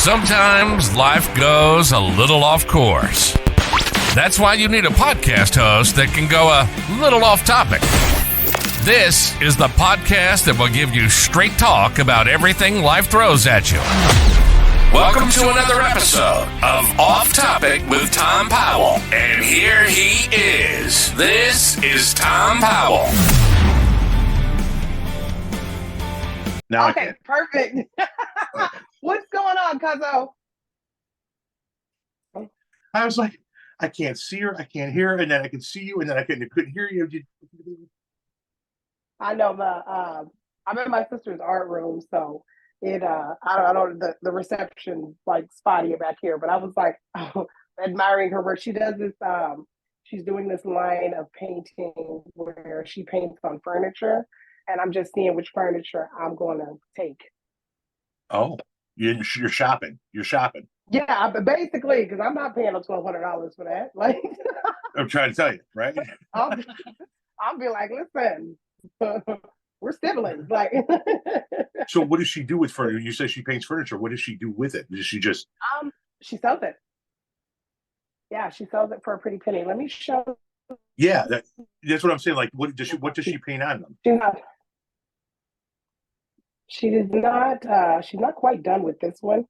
Sometimes life goes a little off course. That's why you need a podcast host that can go a little off topic. This is the podcast that will give you straight talk about everything life throws at you. Welcome to another episode of Off Topic with Tom Powell. And here he is. This is Tom Powell. Now okay, perfect. What's going on, Cuzzo? I was like, I can't see her, I can't hear her, and then I can see you, and then I couldn't hear you. I know I'm in my sister's art room, so it I don't the reception like spotty back here, but I was like admiring her work. She does this she's doing this line of painting where she paints on furniture, and I'm just seeing which furniture I'm going to take. Oh, you're shopping. You're shopping. Yeah, but basically, because I'm not paying $1,200 for that. Like, I'm trying to tell you, right? I'll be like, listen, we're siblings. Like, so what does she do with furniture? You say she paints furniture. What does she do with it? Does she just? She sells it. Yeah, she sells it for a pretty penny. Let me show. Yeah, that's what I'm saying. Like, what does she paint on them? She's not quite done with this one,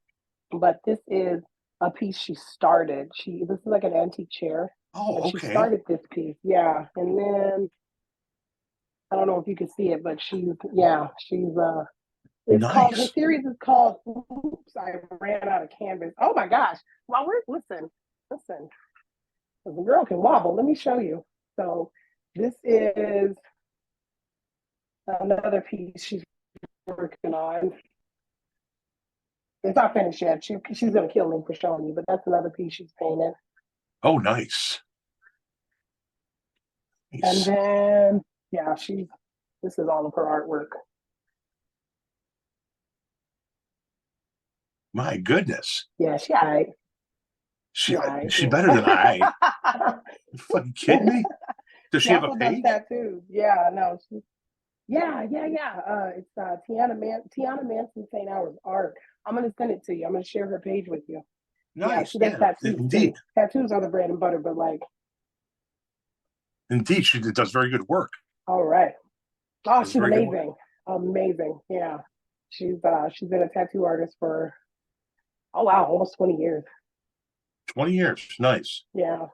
but this is a piece she started. This is like an antique chair. Oh, okay. She started this piece, yeah, and then I don't know if you can see it, but it's nice. called, her series is called Oops, I Ran Out of Canvas. Oh my gosh. Well, listen. The girl can wobble. Let me show you. So this is another piece she's working on. It's not finished yet. She's gonna kill me for showing you, but that's another piece she's painted. Oh, nice. And then this is all of her artwork. My goodness. Yeah, she all right. She better than I. You fucking kidding me? Does she have a page? Tattoos. Yeah, no. Yeah. It's Tiana Manson St. Hours art. I'm gonna send it to you. I'm gonna share her page with you. Nice. Yeah, she does tattoos. Indeed. Tattoos are the bread and butter, but like. Indeed, she does very good work. All right. Oh, she's amazing. Amazing. Yeah. She's been a tattoo artist for almost 20 years. 20 years. Nice. Yeah.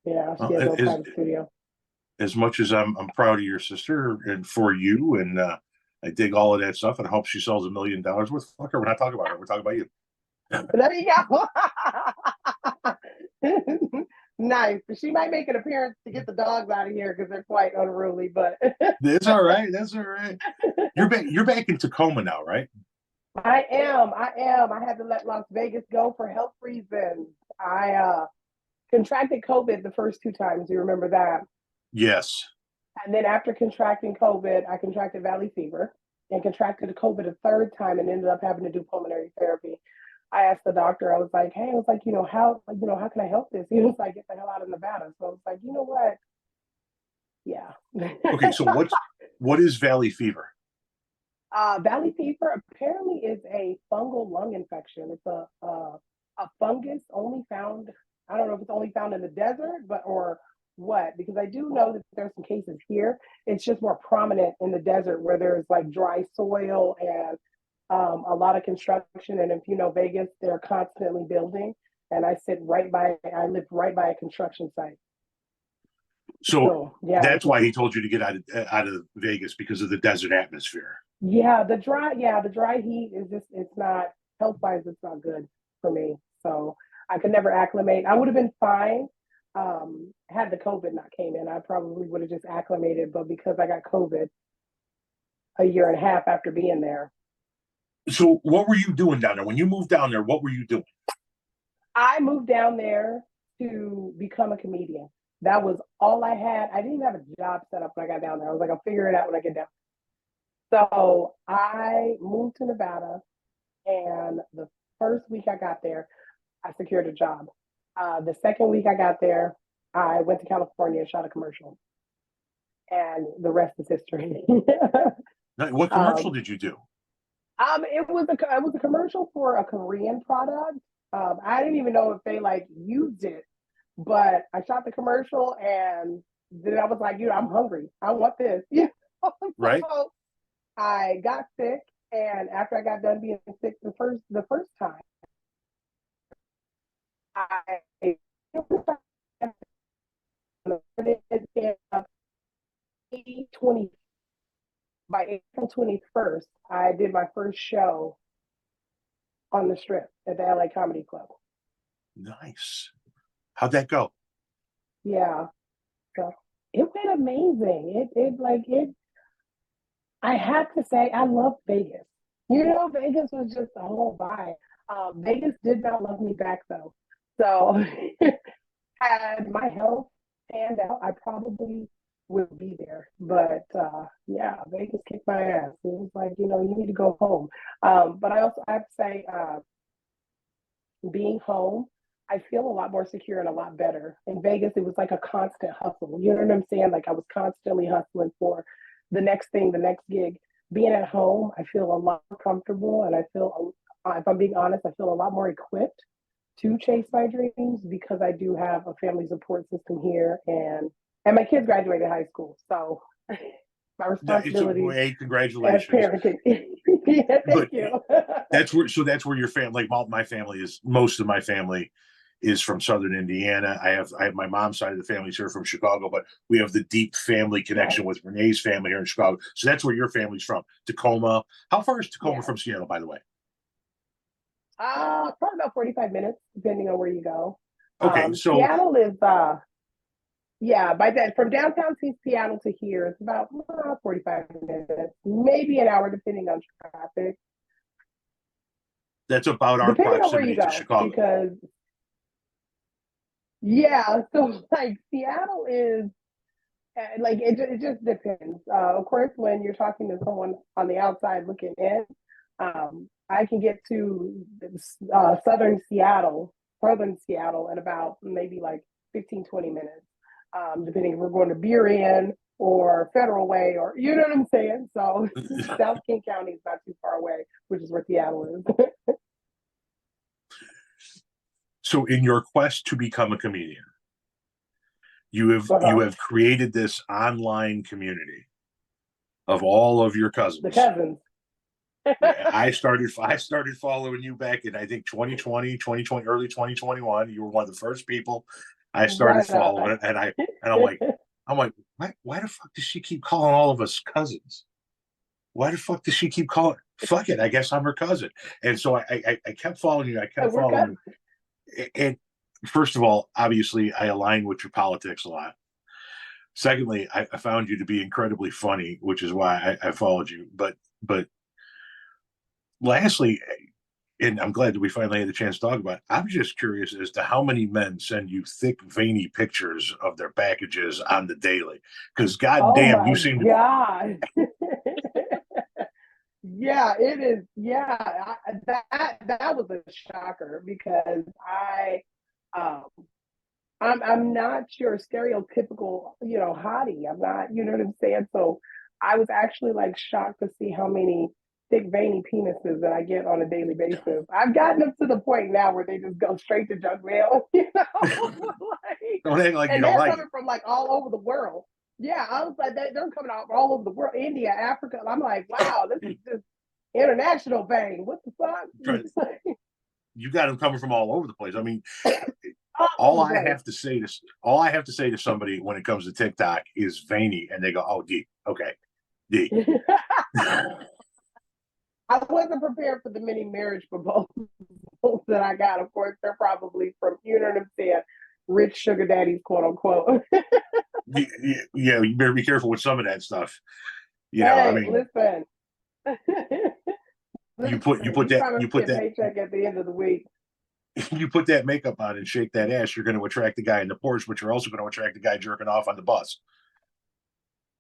She has no private studio. As much as I'm proud of your sister and for you, and I dig all of that stuff, and I hope she sells $1 million worth. Fuck her. We're not talking about her. We're talking about you. There you go. Nice. She might make an appearance to get the dogs out of here because they're quite unruly, but that's all right. That's all right. You're back in Tacoma now, right? I am. I had to let Las Vegas go for health reasons. I contracted COVID the first 2 times. You remember that? Yes. And then after contracting COVID, I contracted valley fever and contracted COVID a 3rd time and ended up having to do pulmonary therapy. I asked the doctor, I was like, hey, how can I help this? He was like, get the hell out of Nevada. So I was like, you know what? Yeah. Okay, so what is valley fever? Valley fever apparently is a fungal lung infection. It's a fungus only found, I don't know if it's only found in the desert, or what, because I do know that there's some cases here. It's just more prominent in the desert where there's like dry soil and a lot of construction. And if you know Vegas, they're constantly building. And I live right by a construction site. So yeah, that's why he told you to get out of Vegas, because of the desert atmosphere. Yeah, the dry heat is it's not, health-wise, it's not good for me. So I could never acclimate. I would have been fine had the COVID not came in. I probably would have just acclimated, but because I got COVID a year and a half after being there. So what were you doing down there? When you moved down there, what were you doing? I moved down there to become a comedian. That was all I had. I didn't even have a job set up when I got down there. I was like, I'll figure it out when I get down. So I moved to Nevada, and the first week I got there, I secured a job. The second week I got there, I went to California and shot a commercial. And the rest is history. What commercial did you do? It was a commercial for a Korean product. I didn't even know if they like used it, but I shot the commercial and then I was like, I'm hungry. I want this. Right? So I got sick, and after I got done being sick the first time, I in 20 by April 21st, I did my first show on the Strip at the LA Comedy Club. Nice. How'd that go? Yeah, so it went amazing. It. I have to say, I love Vegas. Vegas was just a whole vibe. Vegas did not love me back though. So, had my health panned out, I probably would be there. But yeah, Vegas kicked my ass. It was like, you need to go home. But I also have to say, being home, I feel a lot more secure and a lot better. In Vegas, it was like a constant hustle. You know what I'm saying? Like I was constantly hustling for the next thing, the next gig. Being at home, I feel a lot more comfortable, and I feel, if I'm being honest, I feel a lot more equipped to chase my dreams because I do have a family support system here, and my kids graduated high school, so my responsibilities Hey, as congratulations. parenting. Yeah, thank you. That's where your family, like my family is, most of my family is from Southern Indiana. I have my mom's side of the family's here from Chicago, but we have the deep family connection with Renee's family here in Chicago. So that's where your family's from, Tacoma. How far is Tacoma from Seattle, by the way? Probably about 45 minutes, depending on where you go. Okay, so Seattle is yeah, by that from downtown to Seattle to here, it's about 45 minutes, maybe an hour, depending on traffic. that's about our Depending on where you proximity to go, Chicago. because yeah, so like Seattle is like it just depends. Of course, when you're talking to someone on the outside looking in, I can get to southern Seattle in about maybe like 15, 20 minutes, depending if we're going to Beer Inn or Federal Way, or you know what I'm saying. So South King County is not too far away, which is where Seattle is. So in your quest to become a comedian, you Uh-huh. have created this online community of all of your The cousins. cousins. I started following you back in, I think, 2020, early 2021. You were one of the first people I started Right following, on. and I'm like, why the fuck does she keep calling all of us cousins? Why the fuck does she keep calling? Fuck it, I guess I'm her cousin. And so I kept following you. I kept We're following cousins. you. And first of all, obviously, I align with your politics a lot. Secondly, I found you to be incredibly funny, which is why I followed you. But lastly, and I'm glad that we finally had a chance to talk about it, I'm just curious as to how many men send you thick, veiny pictures of their packages on the daily. Because Oh goddamn, you my seem to. God. Yeah, it is. Yeah, that was a shocker because um I'm not your stereotypical, hottie. I'm not, you know what I'm saying? So I was actually like shocked to see how many thick veiny penises that I get on a daily basis. I've gotten up to the point now where they just go straight to junk mail, like, Don't act like you and don't they're like it. coming from like all over the world. Yeah, I was like, they're coming out all over the world, India, Africa. I'm like, wow, this is just international vein. What the fuck? You got them coming from all over the place. I mean, All all over the I place. have to say to all I have to say to somebody when it comes to TikTok is veiny, and they go, "Oh, D, okay, D." I wasn't prepared for the many marriage proposals that I got. Of course, they're probably from, you know what I'm saying, rich sugar daddies, quote unquote. Yeah, you better be careful with some of that stuff. I Hey, mean, listen. you put you Listen, put you that trying to you see put a that paycheck at the end of the week. you put that makeup on and shake that ass, you're going to attract the guy in the Porsche, but you're also going to attract the guy jerking off on the bus.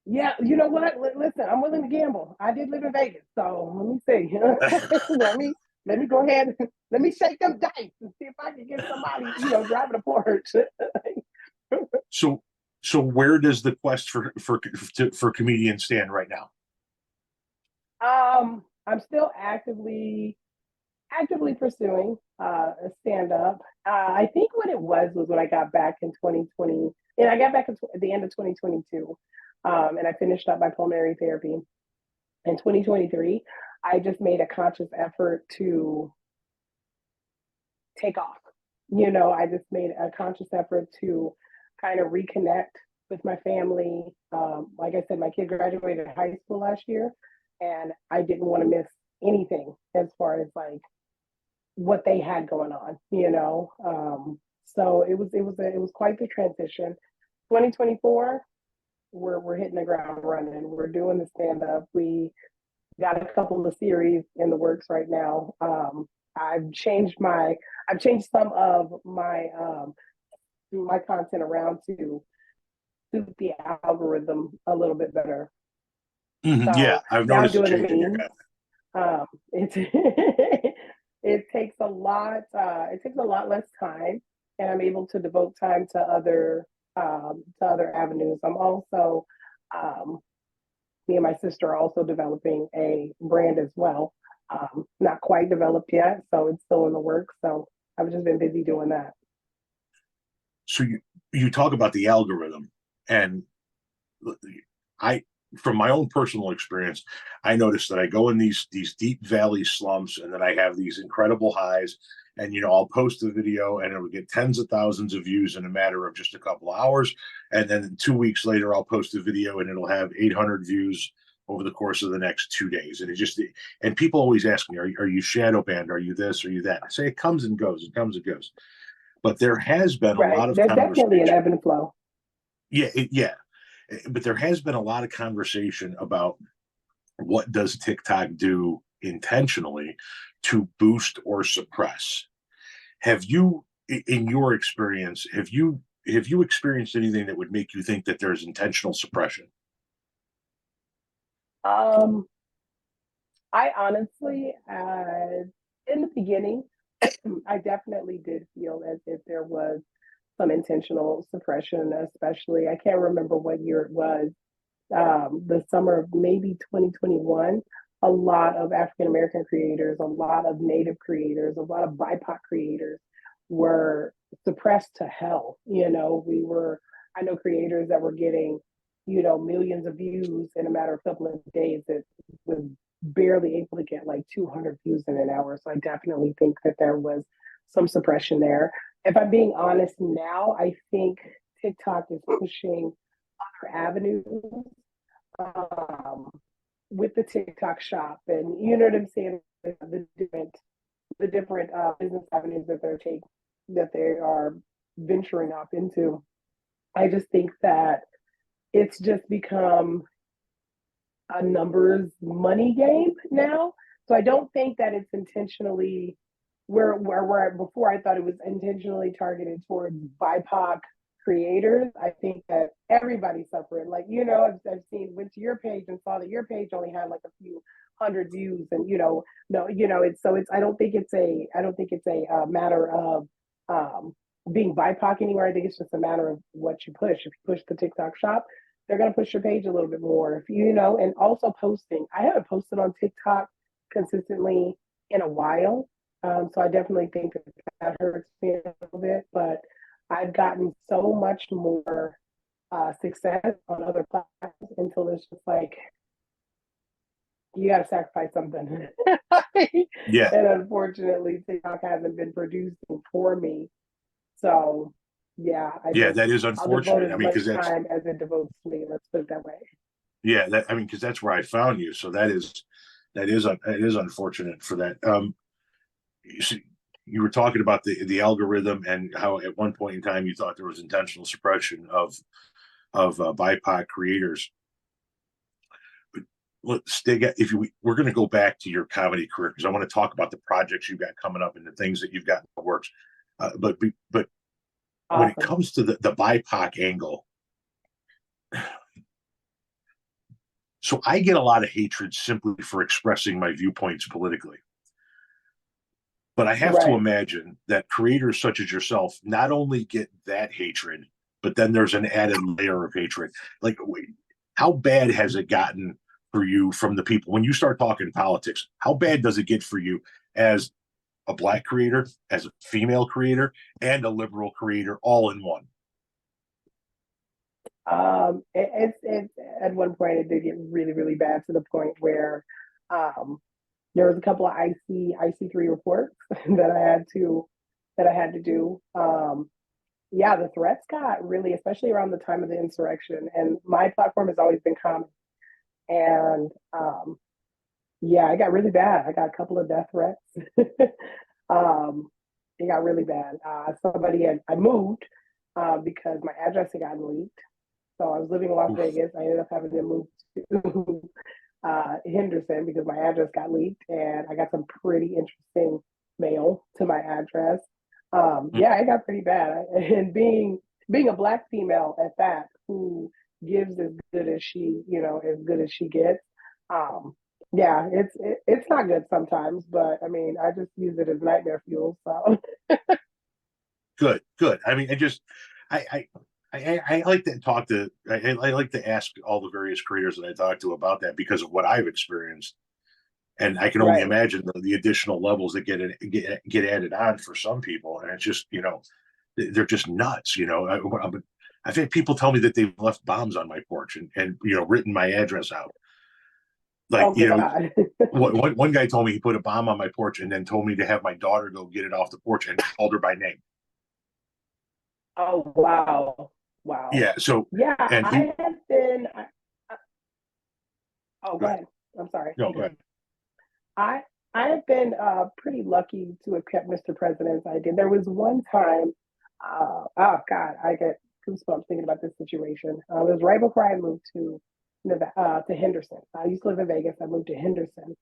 Yeah, you know what? Listen, I'm willing to gamble. I did live in Vegas, so let me see. let me go ahead. Let me shake them dice and see if I can get somebody, driving a Porsche. so so where does the quest for comedians stand right now? I'm still actively pursuing a stand up. I think what it was when I got back in 2020, and I got back at the end of 2022, and I finished up my pulmonary therapy in 2023. I just made a conscious effort to take off. I just made a conscious effort to kind of reconnect with my family. Like I said, my kid graduated high school last year, and I didn't want to miss anything as far as like what they had going on. So it was quite the transition. 2024, we're hitting the ground running. We're doing the stand up. We got a couple of series in the works right now. I've changed some of my content around to suit the algorithm a little bit better. So yeah, I've noticed a change in your content. It takes a lot. It takes a lot less time, and I'm able to devote time to other avenues. I'm also me and my sister are also developing a brand as well. Not quite developed yet, so it's still in the works. So I've just been busy doing that. So you talk about the algorithm, and from my own personal experience, I noticed that I go in these deep valley slumps, and then I have these incredible highs. And I'll post a video, and it'll get tens of thousands of views in a matter of just a couple of hours. And then 2 weeks later, I'll post a video, and it'll have 800 views over the course of the next 2 days. And people always ask me, are you shadow banned? Are you this? Are you that? I say it comes and goes. It comes and goes. But there has been a lot of There's definitely an ebb and flow. Yeah. But there has been a lot of conversation about what does TikTok do intentionally to boost or suppress. Have you, in your experience, have you experienced anything that would make you think that there's intentional suppression? I honestly, in the beginning, I definitely did feel as if there was some intentional suppression, especially, I can't remember what year it was, the summer of maybe 2021. A lot of African American creators, a lot of Native creators, a lot of BIPOC creators were suppressed to hell. I know creators that were getting, millions of views in a matter of a couple of days that was barely able to get like 200 views in an hour. So I definitely think that there was some suppression there. If I'm being honest now, I think TikTok is pushing other avenues with the TikTok shop, and you know what I'm saying, the different business avenues that they are venturing off into. I just think that it's just become a numbers money game now. So I don't think that it's intentionally where before I thought it was intentionally targeted towards BIPOC creators. I think that everybody's suffering. Like, I've went to your page and saw that your page only had like a few hundred views, and I don't think it's a matter of being BIPOC anywhere. I think it's just a matter of what you push. If you push the TikTok shop, they're going to push your page a little bit more. And also posting. I haven't posted on TikTok consistently in a while. So I definitely think that hurts me a little bit, but I've gotten so much more success on other platforms until it's just like, you got to sacrifice something. Yeah. And unfortunately, TikTok hasn't been producing for me. So, yeah. That is unfortunate. I mean, because that's time as it devotes to me. Let's put it that way. Yeah. Because that's where I found you. So it is unfortunate for that. You were talking about the algorithm and how at one point in time you thought there was intentional suppression of BIPOC creators. But let's we're going to go back to your comedy career, because I want to talk about the projects you've got coming up and the things that you've got in the works. But awesome. When it comes to the BIPOC angle, so I get a lot of hatred simply for expressing my viewpoints politically. But I have to imagine that creators such as yourself not only get that hatred, but then there's an added layer of hatred. Like, how bad has it gotten for you from the people when you start talking politics? How bad does it get for you as a Black creator, as a female creator, and a liberal creator all in one? It's at one point it did get really, really bad to the point where there was a couple of IC3 reports that I had to do. Yeah, the threats got really, especially around the time of the insurrection. And my platform has always been common. And yeah, it got really bad. I got a couple of death threats. It got really bad. I moved because my address had gotten leaked. So I was living in Las Vegas. I ended up having to move to Henderson because my address got leaked, and I got some pretty interesting mail to my address. Yeah, it got pretty bad. And being a Black female at that, who gives as good as as good as she gets. Yeah, it's not good sometimes, but I mean, I just use it as nightmare fuel. So Good. I mean, I like to talk to I like to ask all the various creators that I talk to about that because of what I've experienced, and I can only right. imagine the additional levels that get added on for some people, and it's just they're just nuts. I've had people tell me that they've left bombs on my porch and written my address out. Like Oh God. one guy told me he put a bomb on my porch and then told me to have my daughter go get it off the porch and called her by name. Oh wow. Wow. Yeah. So Yeah, and I have been. Oh, go go ahead. ahead. I'm sorry. No, go ahead. I I have been pretty lucky to have kept Mr. President's ID. There was one time, oh God, I get goosebumps thinking about this situation. It was right before I moved to Henderson. I used to live in Vegas. I moved to Henderson.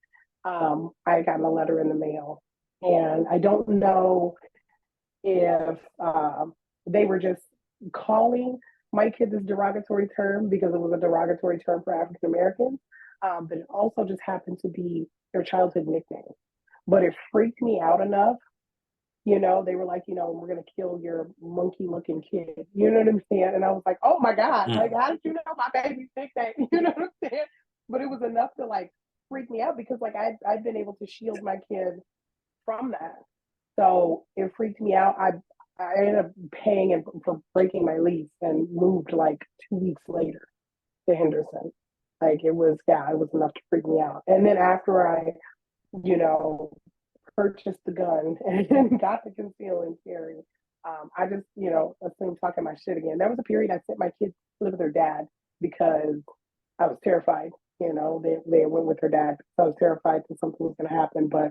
I got a letter in the mail, and I don't know if they were just calling my kids this derogatory term because it was a derogatory term for African Americans, but it also just happened to be their childhood nickname. But it freaked me out enough. They were like, we're gonna kill your monkey looking kid. You know what I'm saying? And I was like, oh my God, like how did you know my baby's nickname? You know what I'm saying? But it was enough to like freak me out because like I'd been able to shield my kid from that. So it freaked me out. I ended up paying for breaking my lease and moved like 2 weeks later to Henderson. Like it was enough to freak me out. And then after I, you know, purchased the gun and got the conceal and carry, I just, assumed talking my shit again. There was a period I sent my kids to live with their dad because I was terrified. They went with her dad. So I was terrified that something was going to happen. But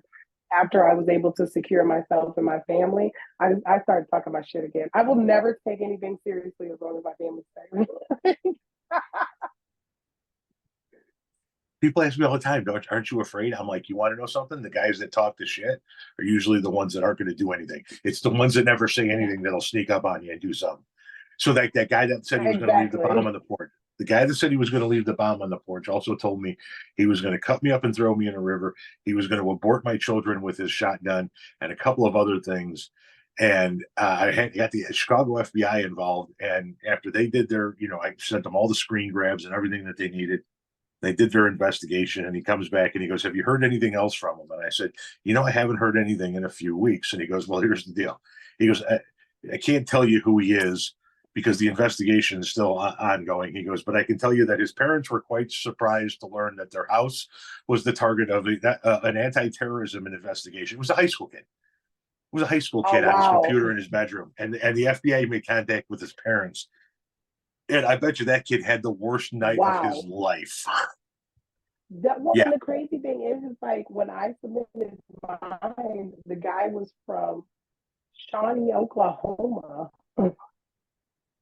after I was able to secure myself and my family, I started talking my shit again. I will never take anything seriously as long as my family's safe. People ask me all the time, aren't you afraid? I'm like, you want to know something? The guys that talk the shit are usually the ones that aren't going to do anything. It's the ones that never say anything that'll sneak up on you and do something. So that guy that said he was going to leave the bomb on the porch, the guy that said he was going to leave the bomb on the porch also told me he was going to cut me up and throw me in a river. He was going to abort my children with his shotgun and a couple of other things. And I got the Chicago FBI involved. And after they did I sent them all the screen grabs and everything that they needed. They did their investigation, and he comes back and he goes, "Have you heard anything else from him?" And I said, "I haven't heard anything in a few weeks." And he goes, "Well, here's the deal." He goes, I can't tell you who he is because the investigation is still ongoing." He goes, "But I can tell you that his parents were quite surprised to learn that their house was the target of an anti-terrorism investigation." It was a high school kid. It was a high school Oh kid on his wow. computer in his bedroom, and the FBI made contact with his parents. And I bet you that kid had the worst night of his Wow. life. And Yeah. the crazy thing is like when I submitted mine, the guy was from Shawnee, Oklahoma. It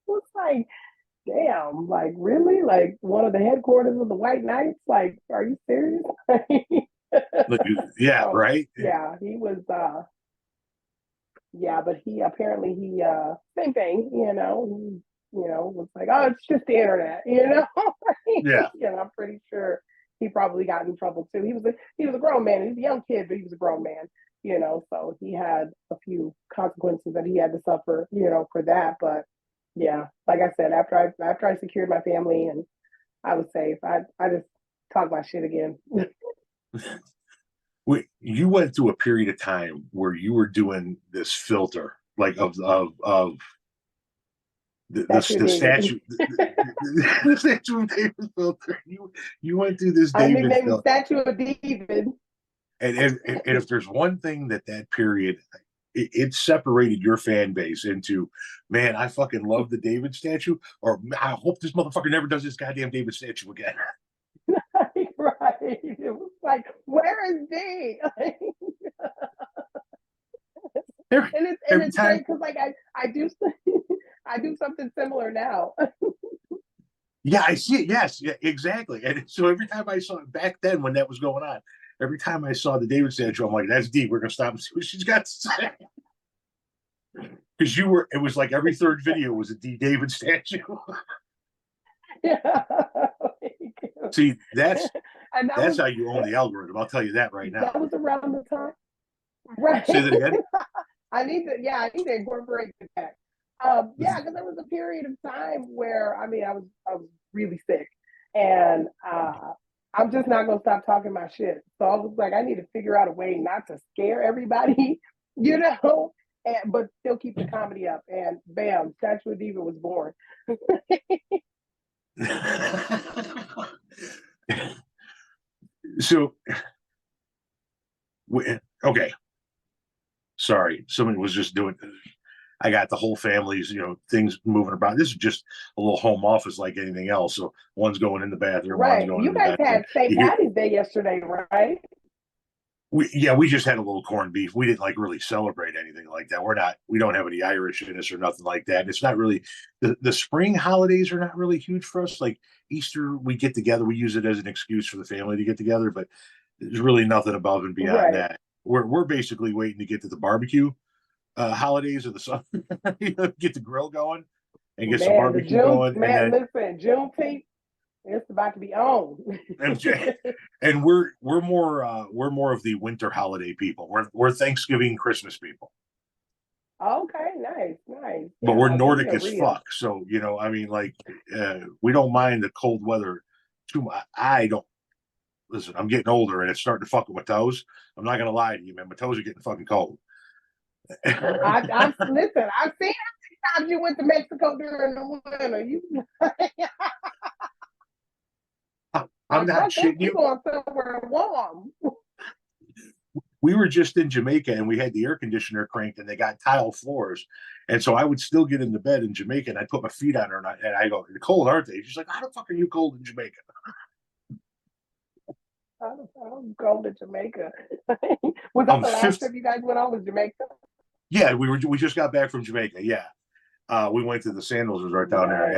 was like, damn, like really? Like one of the headquarters of the White Knights? Like, are you serious? Yeah, So right. yeah, he was yeah, but he apparently he same thing, was like, oh, it's just the internet. Yeah. I'm pretty sure he probably got in trouble too. He was a grown man. He's a young kid, but he was a grown man, so he had a few consequences that he had to suffer, for that. But yeah, like I said, after I secured my family and I was safe, I just talk my shit again. You went through a period of time where you were doing this filter, like of the statue, the statue of David filter. You went through this I David nicknamed filter. Statue of David. And if there's one thing that period, it separated your fan base into, man, I fucking love the David statue, or I hope this motherfucker never does this goddamn David statue again. Right. It was like, where is D? And it's great because like I do I do something similar now. Yeah, I see it. Yes, yeah, exactly. And so every time I saw it back then when that was going on, every time I saw the David statue, I'm like, that's D. We're gonna stop and see what she's got to say. Because it was like every third video was a D David statue. Yeah. See, that's how you own the algorithm. I'll tell you that right now. That was around the time. Right. Say that again. I need to incorporate that. Yeah, because there was a period of time where I was really sick, and I'm just not gonna stop talking my shit. So I was like, I need to figure out a way not to scare everybody, but still keep the comedy up. And bam, Statue of Diva was born. So, okay. Sorry, somebody was just doing. I got the whole family's, things moving about. This is just a little home office like anything else. So one's going in the bathroom, right? One's going you guys had St. Patty's Day yesterday, right? We just had a little corned beef. We didn't really celebrate anything like that. We don't have any Irish in us or nothing like that. And it's not really the spring holidays are not really huge for us. Like Easter, we get together. We use it as an excuse for the family to get together, but there's really nothing above and beyond that. We're basically waiting to get to the barbecue holidays of the summer, get the grill going and get some barbecue going. Listen, Juneteenth, it's about to be on. And we're more of the winter holiday people. We're Thanksgiving, Christmas people. Okay, nice. But we're Nordic as fuck, so we don't mind the cold weather too much. I don't. Listen, I'm getting older and it's starting to fuck with my toes. I'm not gonna lie to you, man. My toes are getting fucking cold. I've seen how many times you went to Mexico during the winter. I'm not shitting you. Going somewhere warm. We were just in Jamaica and we had the air conditioner cranked and they got tile floors. And so I would still get into bed in Jamaica and I'd put my feet on her and I go, "You're cold, aren't they?" She's like, "How the fuck are you cold in Jamaica?" I'm cold in Jamaica. Was that the last trip you guys went on? Was Jamaica? Yeah, we just got back from Jamaica. Yeah. We went to the Sandals Resort down there,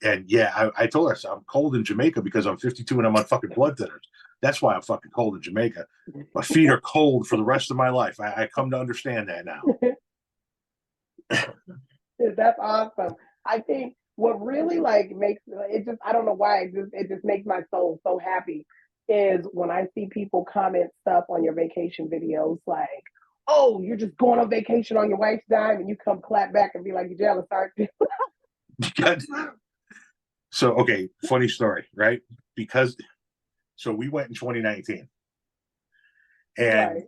and yeah, I told her I'm cold in Jamaica because I'm 52 and I'm on fucking blood thinners. That's why I'm fucking cold in Jamaica. My feet are cold for the rest of my life. I come to understand that now. That's awesome. I think what really makes it just, I don't know why, it just makes my soul so happy is when I see people comment stuff on your vacation videos like, "Oh, you're just going on vacation on your wife's dime," and you come clap back and be like, "You jealous, aren't you?" So, okay, funny story, right? So we went in 2019, and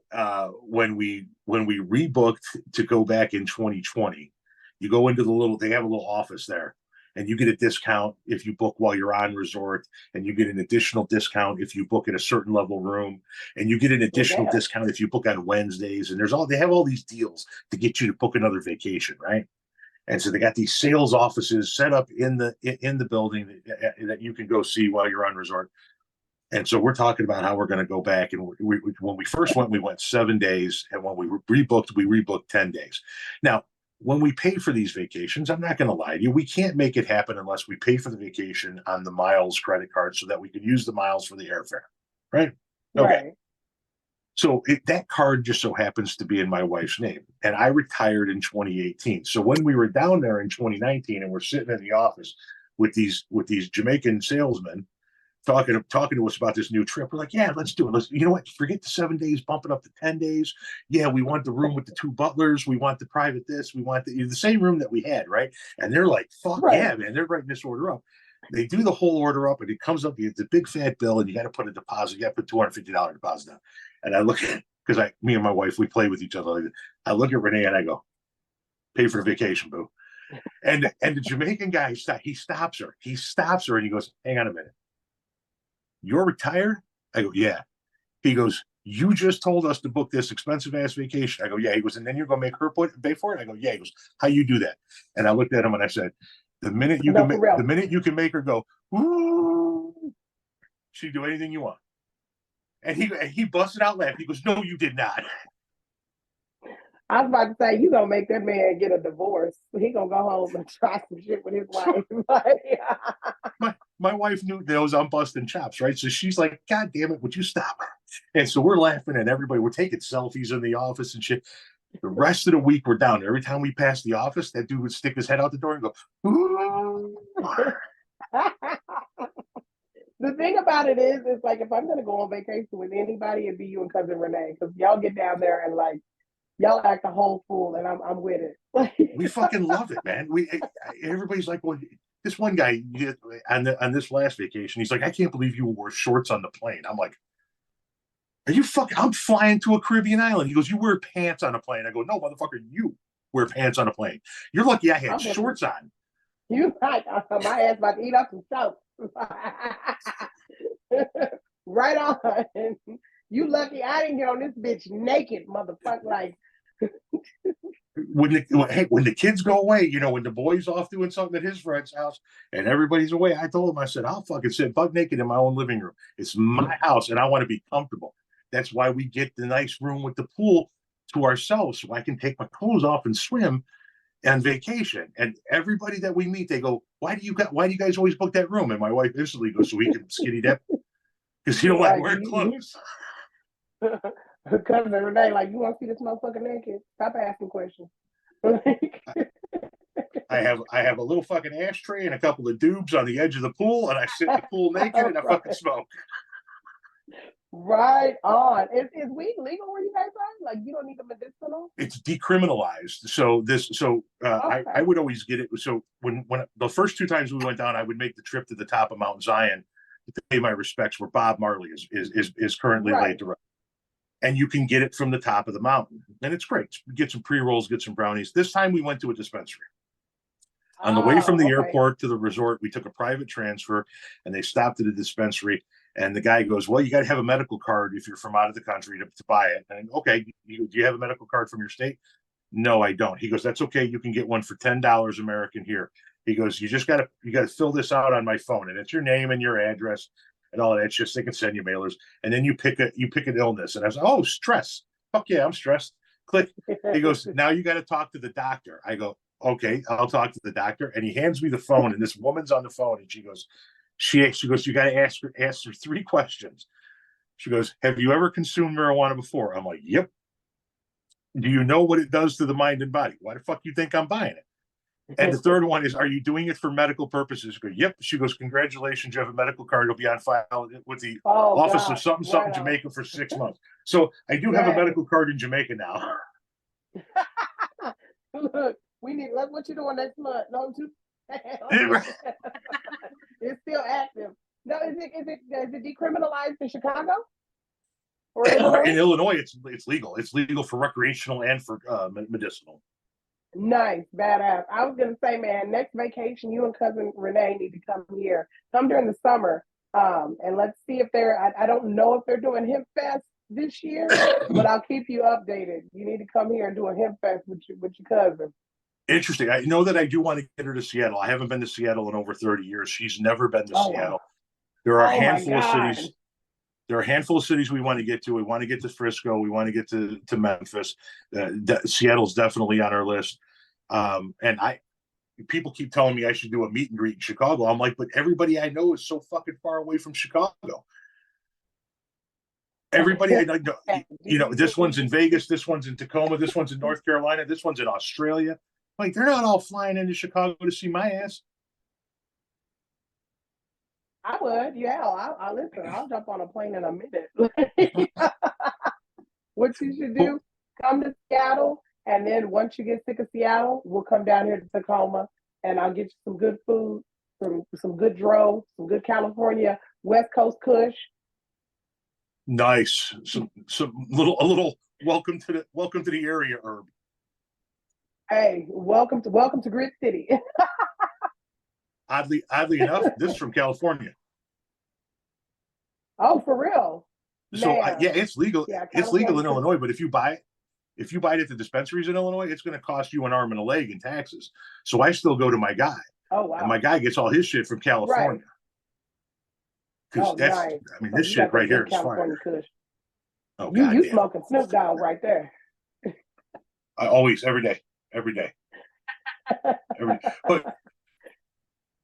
when we rebooked to go back in 2020, you go into they have a little office there, and you get a discount if you book while you're on resort, and you get an additional discount if you book at a certain level room, and you get an additional discount if you book on Wednesdays. And they have all these deals to get you to book another vacation, right? And so they got these sales offices set up in the building that you can go see while you're on resort. And so we're talking about how we're going to go back. And when we first went, we went 7 days, and when we rebooked 10 days. Now, when we pay for these vacations, I'm not going to lie to you, we can't make it happen unless we pay for the vacation on the miles credit card so that we can use the miles for the airfare, right? Okay. Right. So that card just so happens to be in my wife's name, and I retired in 2018. So when we were down there in 2019 and we're sitting in the office with these Jamaican salesmen talking to us about this new trip, we're like, "Yeah, let's do it. You know what? Forget the 7 days, bump it up to 10 days. Yeah, we want the room with the 2 butlers. We want the private this. We want the same room that we had, right?" And they're like, "Fuck yeah, man!" They're writing this order up. They do the whole order up, and it comes up the big fat bill, and you got to put a deposit. You got to put $250 deposit down. And I look at because me and my wife, we play with each other. Like I look at Renee and I go, "Pay for the vacation, boo." And the Jamaican guy, he stops her. He stops her, and he goes, "Hang on a minute. You're retired?" I go, "Yeah." He goes, "You just told us to book this expensive ass vacation." I go, "Yeah." He goes, "And then you're gonna make her pay for it?" I go, "Yeah." He goes, "How you do that?" And I looked at him and I said, the minute you can make her go, "Ooh," she do anything you want. And he busted out laughing. He goes, "No, you did not." I was about to say, you gonna make that man get a divorce. He gonna go home and try some shit with his wife. My wife knew that I'm busting chops, right? So she's like, "God damn it, would you stop?" And so we're laughing, and we're taking selfies in the office and shit. The rest of the week we're down. Every time we passed the office, that dude would stick his head out the door and go, "Ooh." The thing about it is, it's like if I'm gonna go on vacation with anybody, it'd be you and cousin Renee, because y'all get down there and like y'all act a whole fool, and I'm with it. We fucking love it, man. Everybody's like, "Well," this one guy on this last vacation, he's like, "I can't believe you wore shorts on the plane." I'm like, "Are you fucking? I'm flying to a Caribbean island." He goes, "You wear pants on a plane?" I go, "No, motherfucker, you wear pants on a plane. You're lucky I had shorts on." You right? My ass about to eat up some soap. Right on. You lucky I didn't get on this bitch naked, motherfucker. Like when the kids go away, when the boy's off doing something at his friend's house and everybody's away, I told him, I said, "I'll fucking sit butt naked in my own living room. It's my house, and I want to be comfortable. That's why we get the nice room with the pool to ourselves, so I can take my clothes off and swim on vacation." And everybody that we meet, they go, why do you guys always book that room?" And my wife instantly goes, "So we can skinny dip, because you don't like wearing clothes." Cousin Renee, like, "You want to see this motherfucker naked? Stop asking questions." I have a little fucking ashtray and a couple of dubs on the edge of the pool, and I sit in the pool naked and I fucking smoke. Right on. Is weed legal where you guys are? Like, you don't need the medicinal? It's decriminalized. I would always get it. So when the first two times we went down, I would make the trip to the top of Mount Zion to pay my respects, where Bob Marley is currently laid to rest. And you can get it from the top of the mountain, and it's great. Get some pre-rolls, get some brownies. This time we went to a dispensary. On the way from the airport to the resort, we took a private transfer, and they stopped at a dispensary. And the guy goes, "Well, you got to have a medical card if you're from out of the country to buy it." And okay, do you have a medical card from your state? "No, I don't." He goes, "That's okay. You can get one for $10 American here." He goes, you got to fill this out on my phone, and it's your name and your address and all of that. It's just they can send you mailers, and then you pick an illness." And I was like, "Oh, stress. Fuck yeah, I'm stressed." Click. He goes, "Now you got to talk to the doctor." I go, "Okay, I'll talk to the doctor." And he hands me the phone, and this woman's on the phone, and she goes, "You got to ask her 3 questions." She goes, "Have you ever consumed marijuana before?" I'm like, "Yep." "Do you know what it does to the mind and body?" "Why the fuck you think I'm buying it?" And the third one is, "Are you doing it for medical purposes?" I go, "Yep." She goes, "Congratulations, you have a medical card. It'll be on file with the Office of something Jamaica for 6 months." So I do have a medical card in Jamaica now. Look, what you doing next month? No, it's still active. No, is it decriminalized in Chicago? Or Illinois? In Illinois, it's legal. It's legal for recreational and for medicinal. Nice, badass. I was gonna say, man, next vacation, you and cousin Renee need to come here. Come during the summer, and let's see if I don't know if they're doing Hemp Fest this year, but I'll keep you updated. You need to come here and do a Hemp Fest with your cousin. Interesting. I know that I do want to get her to Seattle. I haven't been to Seattle in over 30 years. She's never been to Seattle. Wow. There are a handful of cities. There are a handful of cities we want to get to. We want to get to Frisco. We want to get to Memphis. Seattle's definitely on our list. And people keep telling me I should do a meet and greet in Chicago. I'm like, but everybody I know is so fucking far away from Chicago. Everybody I know, this one's in Vegas, this one's in Tacoma, this one's in North Carolina, this one's in Australia. Like, they're not all flying into Chicago to see my ass. I would, yeah. I'll listen. I'll jump on a plane in a minute. What you should do, come to Seattle, and then once you get sick of Seattle, we'll come down here to Tacoma, and I'll get you some good food, some good dro, some good California West Coast Kush. Nice. A little welcome to the area herb. Hey, welcome to Grit City. Oddly enough, this is from California. Oh, for real? So yeah, it's legal. Yeah, it's legal in Illinois, but if you buy it at the dispensaries in Illinois, it's going to cost you an arm and a leg in taxes. So I still go to my guy. Oh wow! And my guy gets all his shit from California. Because that's nice. I mean, this shit right here is California Kush. Oh, you smoking Snoop Dogg right there. I always, every day. But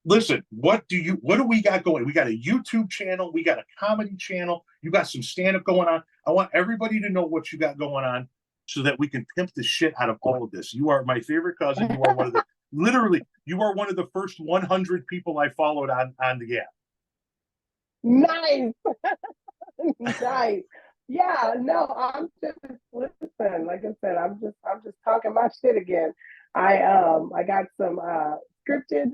listen, what do we got going? We got a YouTube channel, we got a comedy channel, you got some stand-up going on. I want everybody to know what you got going on so that we can pimp the shit out of all of this. You are my favorite cousin. You are one of the literally, you are one of the first 100 people I followed on the app. Nice. Nice. Yeah, no, I'm just listen, like I said, I'm just talking my shit again. I got some scripted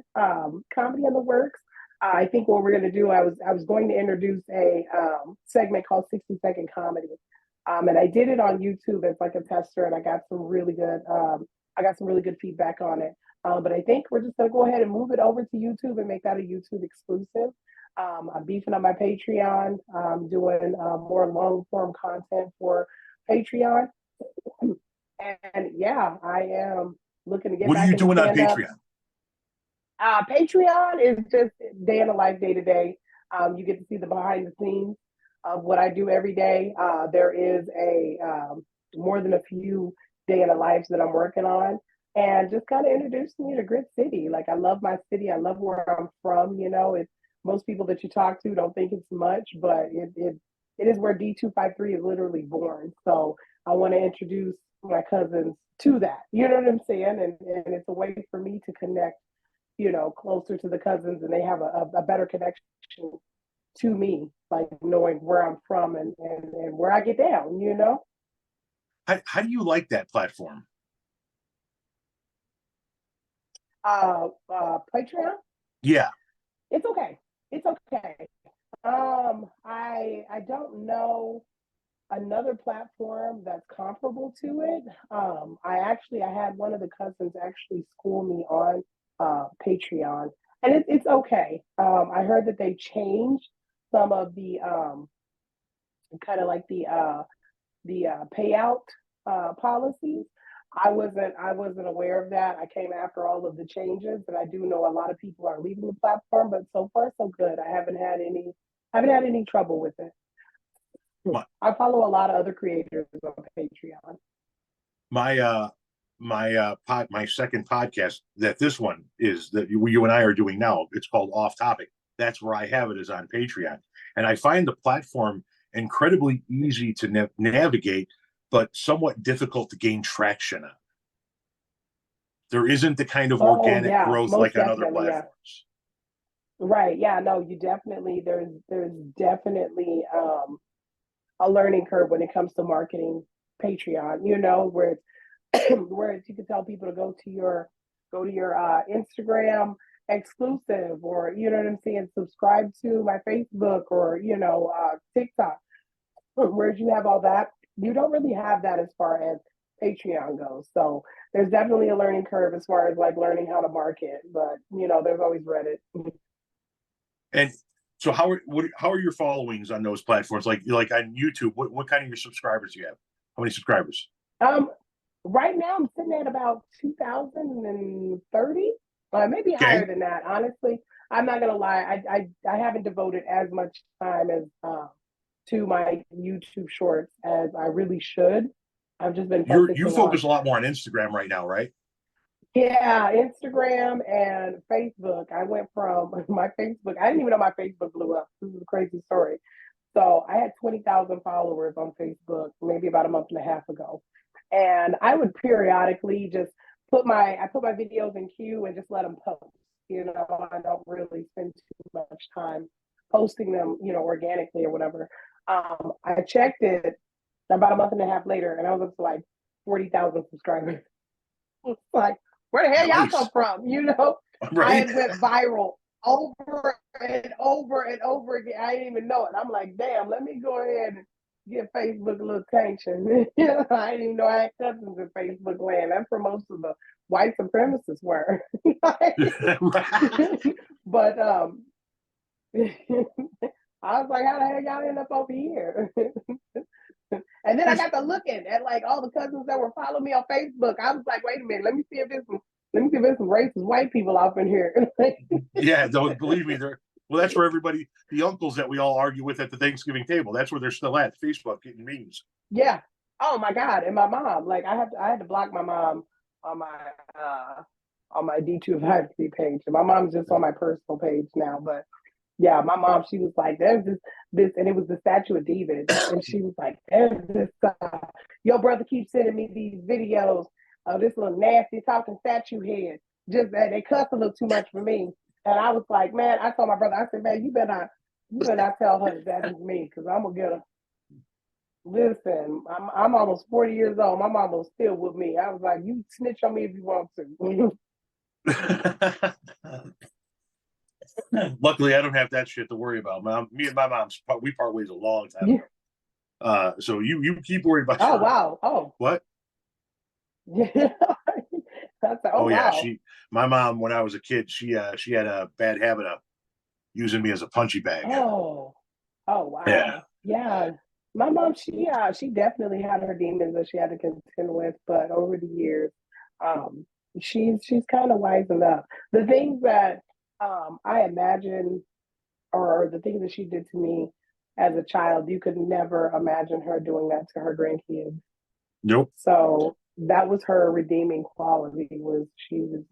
comedy in the works. I think what we're gonna do, I was going to introduce a segment called 60-second comedy. And I did it on YouTube as like a tester, and I got some really good feedback on it. But I think we're just gonna go ahead and move it over to YouTube and make that a YouTube exclusive. I'm beefing up my Patreon. I'm doing more long form content for Patreon. And yeah, I am looking to get. What back are you doing on Patreon? Patreon is just day in the life, day to day. You get to see the behind the scenes of what I do every day. There is a more than a few day in the lives that I'm working on, and just kind of introducing you to Grit City. Like, I love my city. I love where I'm from. You know, it's most people that you talk to don't think it's much, but it is where D253 is literally born. So I want to introduce my cousins to that. You know what I'm saying? And it's a way for me to connect, you know, closer to the cousins, and they have a better connection to me, like knowing where I'm from and where I get down, you know? How do you like that platform? Patreon? Yeah. It's okay. It's okay. I don't know another platform that's comparable to it. I had one of the cousins actually school me on Patreon, and it's okay. I heard that they changed some of the kind of like the payout policies. I wasn't aware of that. I came after all of the changes, and I do know a lot of people are leaving the platform, but so far so good. I haven't had any trouble with it. My, I follow a lot of other creators on Patreon. My second podcast, this one is that you and I are doing now. It's called Off Topic. That's where I have it, is on Patreon, and I find the platform incredibly easy to navigate, but somewhat difficult to gain traction on. There isn't the kind of organic growth like on other platforms. Yeah. Right. Yeah. No, there's definitely a learning curve when it comes to marketing Patreon, you know, where you can tell people to go to your Instagram exclusive, or, you know what I'm saying, subscribe to my Facebook, or, you know, TikTok, where you have all that. You don't really have that as far as Patreon goes. So there's definitely a learning curve as far as like learning how to market, but, you know, there's always Reddit. And so how are your followings on those platforms? Like on YouTube, what kind of your subscribers do you have? How many subscribers? Right now I'm sitting at about 2,030, maybe higher than that. Honestly, I'm not gonna lie. I haven't devoted as much time as to my YouTube shorts as I really should. I've just been you focus a lot more on Instagram right now, right? Yeah, Instagram and Facebook. I went from my Facebook. I didn't even know my Facebook blew up. This is a crazy story. So I had 20,000 followers on Facebook maybe about a month and a half ago. And I would periodically just put my videos in queue and just let them post. You know, I don't really spend too much time posting them, you know, organically or whatever. I checked it about a month and a half later, and I was up to like 40,000 subscribers. It's like, where the hell y'all come from? You know, right. I had went viral. over and over and over again. I didn't even know it. I'm like, damn, let me go ahead and give Facebook a little attention. I didn't even know I had cousins in Facebook land. That's where most of the white supremacists were. But I was like, how the hell y'all end up over here? And then I got to looking at like all the cousins that were following me on Facebook. I was like, wait a minute, let me see if there's some racist white people off in here. Yeah, don't believe me. Well, that's where everybody, the uncles that we all argue with at the Thanksgiving table, that's where they're still at Facebook getting memes. Yeah. Oh my God. And my mom, like I had to block my mom on my D2 Advocacy page. And my mom's just on my personal page now. But yeah, my mom, she was like, there's this, and it was the statue of David. And she was like, there's this, your brother keeps sending me these videos of this little nasty talking statue head. Just that they cuss a little too much for me. And I was like, man, I told my brother, I said, man, you better not tell her that is me, because I'm gonna get her. Listen, I'm almost 40 years old. My mom was still with me. I was like, you snitch on me if you want to. Luckily, I don't have that shit to worry about. Me and my mom, we part ways a long time ago. So you keep worried about. Oh wow! Oh what? Yeah. Oh yeah, wow. my mom, when I was a kid, she had a bad habit of using me as a punching bag. Oh wow. Yeah. My mom, she definitely had her demons that she had to contend with, but over the years, she's kind of wisened up. The things that I imagine, or the things that she did to me as a child, you could never imagine her doing that to her grandkids. Nope. So that was her redeeming quality. Was she was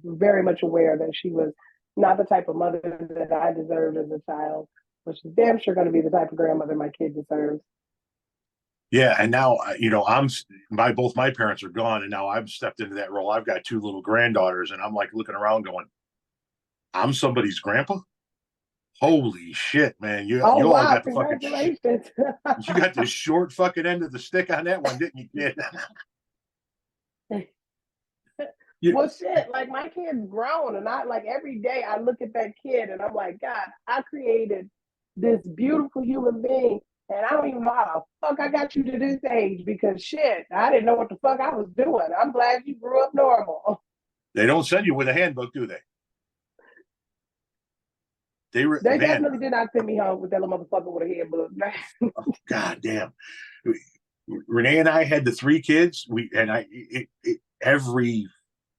very much aware that she was not the type of mother that I deserved as a child, but she's damn sure going to be the type of grandmother my kid deserves. Yeah, and now both my parents are gone, and now I've stepped into that role. I've got two little granddaughters, and I'm like looking around, going, "I'm somebody's grandpa." Holy shit, man! You all got the congratulations. You got the short fucking end of the stick on that one, didn't you, kid? Well, shit, like my kid's grown, and I like every day I look at that kid and I'm like, God, I created this beautiful human being, and I don't even know how the fuck I got you to this age, because shit, I didn't know what the fuck I was doing. I'm glad you grew up normal. They don't send you with a handbook, do they? They definitely did not send me home with that little motherfucker with a handbook. Oh, God damn. Renee and I had the three kids. Every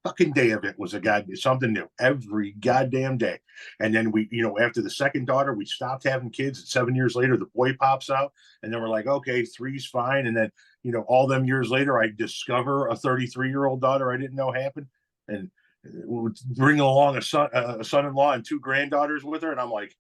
fucking day of it was something new, every goddamn day. And then we, after the second daughter, we stopped having kids. And 7 years later, the boy pops out, and then we're like, okay, three's fine. And then, all them years later, I discover a 33-year-old daughter I didn't know happened, and bringing along a son-in-law and two granddaughters with her. And I'm like,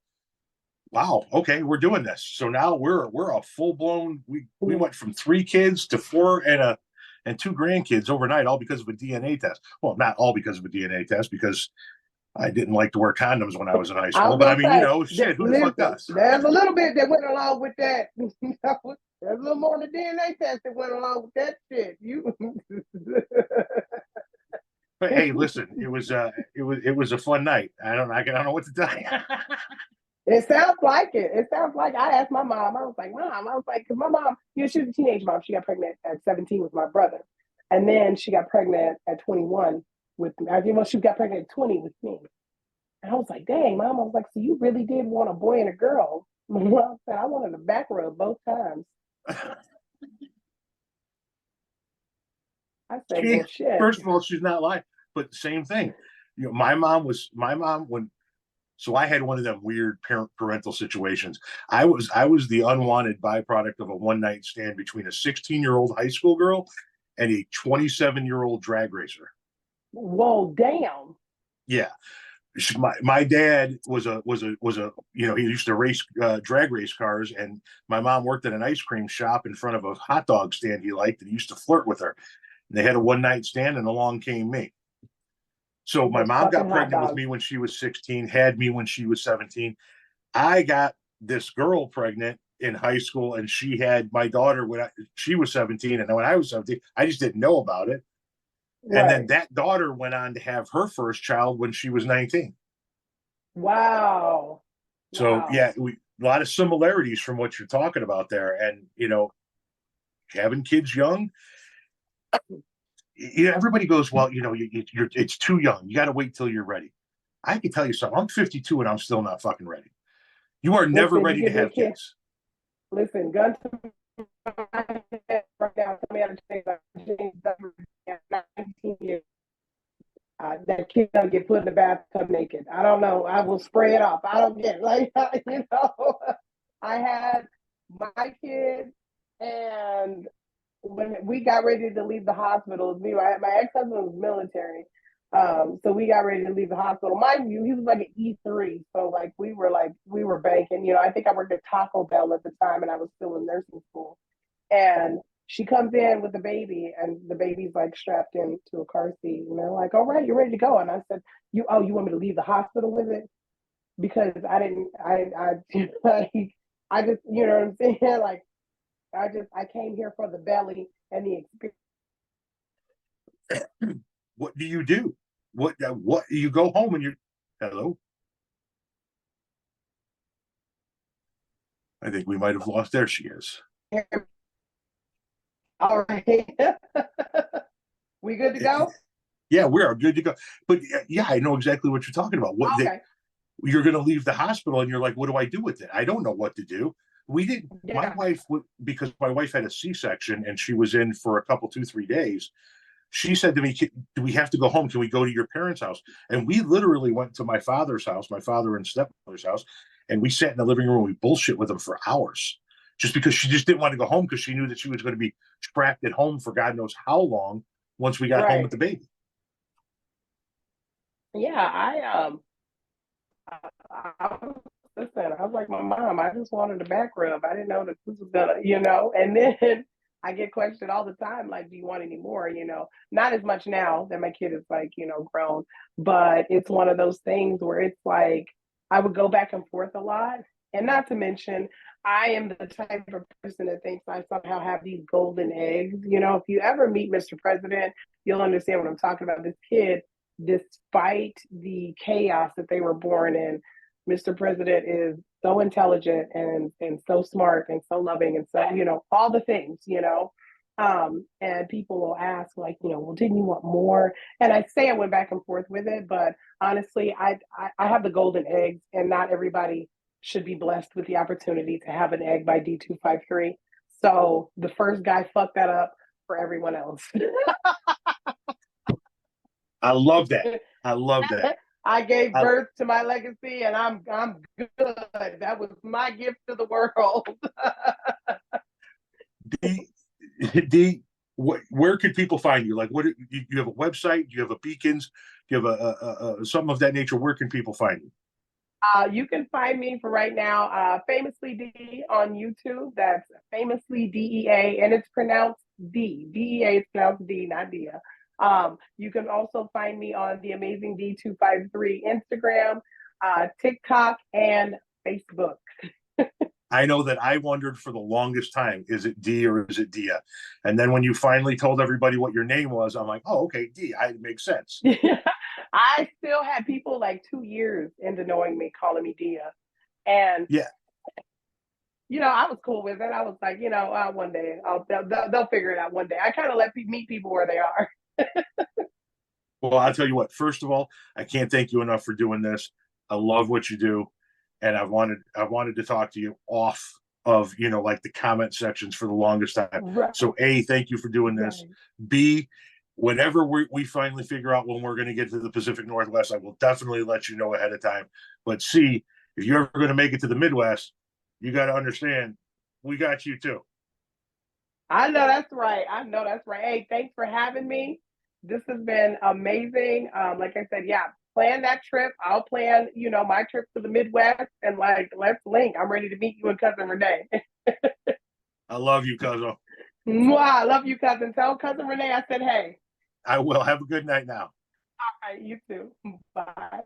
wow, okay, we're doing this. So now we're a full-blown, we went from 3 kids to 4 and 2 grandkids overnight, all because of a DNA test. Well, not all because of a DNA test, because I didn't like to wear condoms when I was in high school. But I mean, shit, who the fuck does? There's a little bit that went along with that. There's a little more than the DNA test that went along with that shit. But hey, listen, it was a fun night. I don't know what to tell you. It sounds like it. It sounds like I asked my mom. I was like, because my mom, she was a teenage mom. She got pregnant at 17 with my brother. And then she got pregnant at 21 with me. She got pregnant at 20 with me. And I was like, dang, mom. I was like, so you really did want a boy and a girl? I said, I wanted a back rub both times. I said, well, shit. First of all, she's not lying. But same thing. My mom when. So I had one of them weird parental situations. I was the unwanted byproduct of a one-night stand between a 16-year-old high school girl and a 27-year-old drag racer. Whoa, damn. Yeah. My dad was a he used to race drag race cars, and my mom worked at an ice cream shop in front of a hot dog stand he liked, and he used to flirt with her. And they had a one-night stand, and along came me. So my mom got pregnant with me when she was 16, had me when she was 17. I got this girl pregnant in high school, and she had my daughter when she was 17, and when I was 17, I just didn't know about it. Right. And then that daughter went on to have her first child when she was 19. Wow. So Wow. yeah, a lot of similarities from what you're talking about there. And having kids young, everybody goes, well, it's too young. You got to wait till you're ready. I can tell you something. I'm 52 and I'm still not fucking ready. You are never Listen, you ready to give me a have kid. kids. Listen, gun to my head right now. Tell me how to change that. 19 years. That kid gonna get put in the bathtub naked. I don't know. I will spray it off. I don't get like I had my kid, and when we got ready to leave the hospital, my ex-husband was military. So we got ready to leave the hospital. Mind you, he was like an E3. So we were banking. I think I worked at Taco Bell at the time and I was still in nursing school. And she comes in with the baby and the baby's like strapped into a car seat. And they're like, all right, you're ready to go. And I said, you want me to leave the hospital with it? Because I didn't, I just, you know what I'm saying? Like, I came here for the belly and the experience. What do you do? What you go home and hello? I think we might have lost. There she is. All right. We good to go? Yeah, we are good to go. But yeah, I know exactly what you're talking about. Okay. You're going to leave the hospital and you're like, what do I do with it? I don't know what to do. We didn't. Yeah. My wife, because my wife had a C-section and she was in for a couple, 2-3 days. She said to me, do we have to go home? Can we go to your parents' house? And we literally went to my father's house, my father and stepmother's house, and we sat in the living room and we bullshit with them for hours just because she just didn't want to go home because she knew that she was going to be trapped at home for God knows how long once we got home with the baby. Yeah, listen, I was like my mom. I just wanted a back rub. I didn't know that this was gonna, And then I get questioned all the time, like, "Do you want any more?" Not as much now that my kid is like, grown, but it's one of those things where it's like I would go back and forth a lot, and not to mention, I am the type of person that thinks I somehow have these golden eggs. If you ever meet Mr. President, you'll understand what I'm talking about. This kid, despite the chaos that they were born in, Mr. President is so intelligent and so smart and so loving and so, all the things. And people will ask, like, well, didn't you want more? And I say I went back and forth with it, but honestly, I have the golden eggs, and not everybody should be blessed with the opportunity to have an egg by D253. So the first guy fucked that up for everyone else. I love that. I love that. I gave birth to my legacy, and I'm good. That was my gift to the world. Where could people find you? Like, what you have a website? Do you have a beacons? Do you have a something of that nature? Where can people find you? You can find me for right now, Famously D on YouTube. That's Famously Dea, and it's pronounced D. Dea is pronounced D, not Dea. You can also find me on the Amazing D253 Instagram, TikTok, and Facebook. I know that I wondered for the longest time, is it D or is it Dia? And then when you finally told everybody what your name was, I'm like, oh, okay, D. It makes sense. I still had people like 2 years into knowing me calling me Dia. And yeah, I was cool with it. I was like, one day they'll figure it out one day. I kind of meet people where they are. Well, I'll tell you what, first of all, I can't thank you enough for doing this. I love what you do. And I wanted to talk to you off of, like the comment sections for the longest time. Right. So A, thank you for doing this. Right. B, whenever we finally figure out when we're going to get to the Pacific Northwest, I will definitely let you know ahead of time. But C, if you're ever going to make it to the Midwest, you got to understand, we got you too. I know that's right. Hey, thanks for having me. This has been amazing. Like I said, yeah, plan that trip. I'll plan, my trip to the Midwest, and let's link. I'm ready to meet you and Cousin Renee. I love you, cousin. I love you, cousin. Tell Cousin Renee I said hey. I will. Have a good night now. All right, you too. Bye.